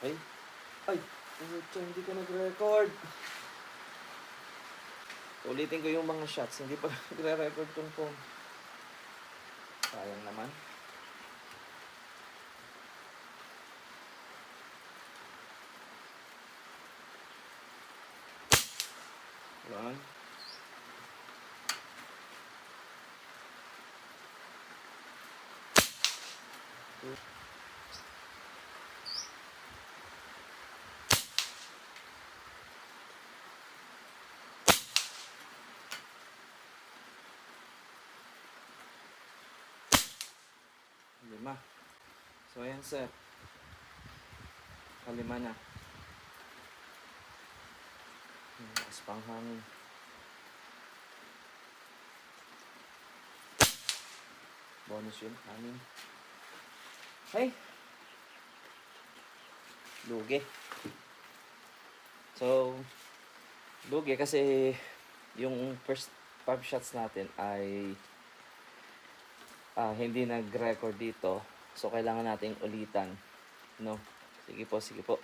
Ay. Ay. Hindi ka nag-record. Ulitin ko yung mga shots. Hindi pa nagre-record tong phone. Sayang naman. Yan. Lima. So, ayan sir. Kalima na. Lakas pang hangin. Bonus yun. Anin. Hey! Lugi. So, lugi kasi yung first 5 shots natin ay hindi nag-record dito. So, kailangan nating ulitan. No? Sige po, sige po.